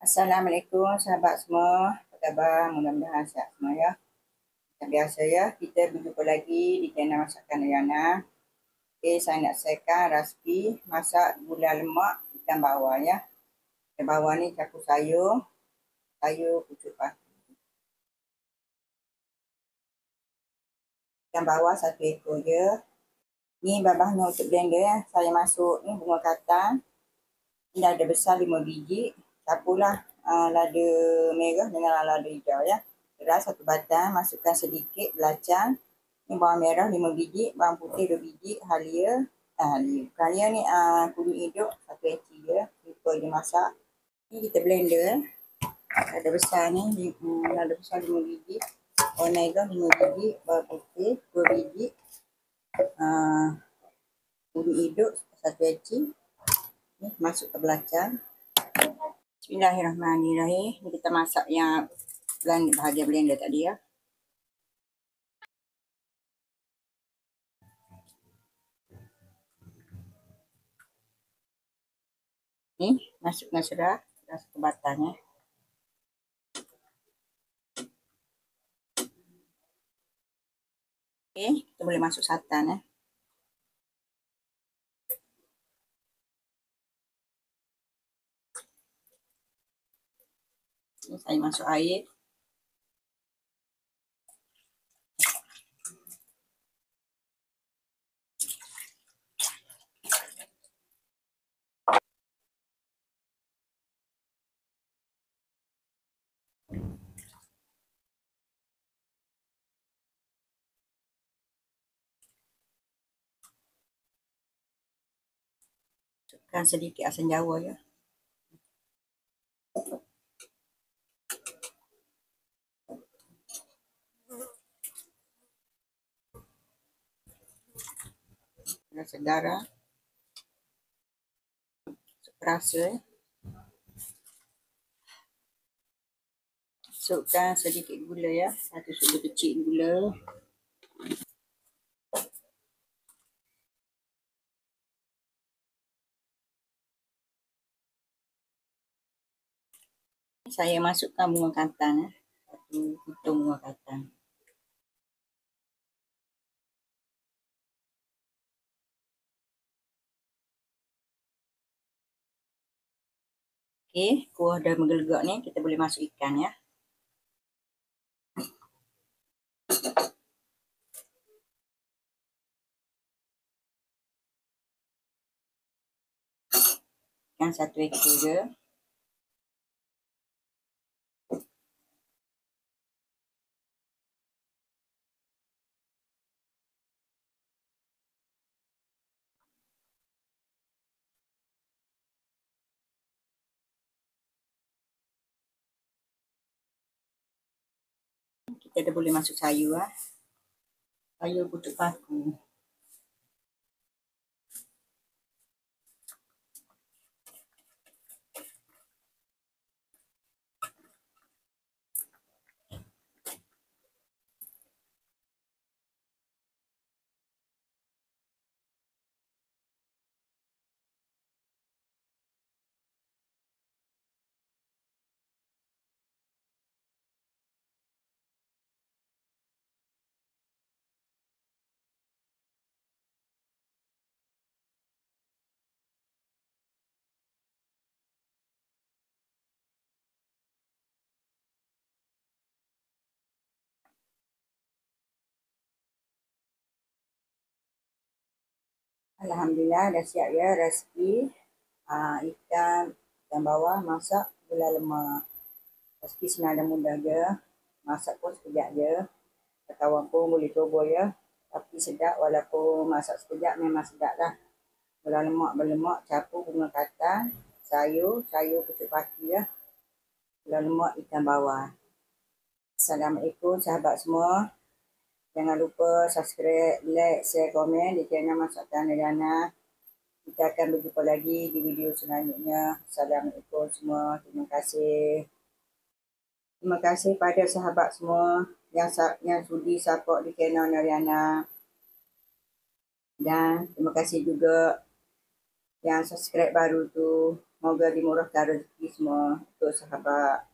Assalamualaikum sahabat semua. Apa khabar? Mudah-mudahan sihat semua ya. Macam biasa ya, kita berjumpa lagi di channel Masakan Nayana. Okay, saya nak sharekan resipi masak gula lemak ikan bawal ya. Ikan bawal ni campur sayur pucuk pati. Ikan bawal 1 ekor je. Ni bahan-bahannya untuk blender ya. Saya masuk ni bunga kacang. Ni lada besar 5 biji. Campurlah lada merah dengan lada hijau ya. Beras 1 batang, masukkan sedikit belacan. Ni bawang merah 5 biji, bawang putih 2 biji, halia. Halia ni kulit hidup 1 inci je. Lupa je masak. Ni kita blender. Lada besar ni, lada besar 5 biji. Bawang merah 5 biji, bawang putih 2 biji. Kulit hidup 1 inci. Ni masuk ke belacan. Bismillahirrahmanirrahim. Ni kita masak yang bahagian blender tadi ya. Ni masukkan sudah ke batang ya. Okey, kita boleh masuk santan ya. Ni saya masuk air. Masukkan sedikit asam jawa ya. Rasa garam. Rasa ya. Masukkan sedikit gula ya. 1 sudu kecil gula. Saya masukkan bunga kacang ya. 1 potong bunga kacang. Okey, kuah dah menggelegak ni, kita boleh masuk ikan ya. Ikan 1 ekor je. Kita dah boleh masuk sayur lah. Sayur pucuk pati. Alhamdulillah dah siap ya resipi ikan bawal masak gula lemak. Resipi senang dan mudah je. Masak pun sekejap je. Kawan pun boleh cuba ya. Tapi sedap, walaupun masak sekejap memang sedap lah. Gula lemak berlemak campur bunga kacang, sayur pucuk pati ya. Gula lemak ikan bawal. Assalamualaikum sahabat semua. Jangan lupa subscribe, like, share, komen di channel Masakan Nayana. Kita akan berjumpa lagi di video selanjutnya. Assalamualaikum semua. Terima kasih. Terima kasih pada sahabat semua yang sudi support di channel Nayana. Dan terima kasih juga yang subscribe baru tu. Semoga dimurahkan rezeki semua untuk sahabat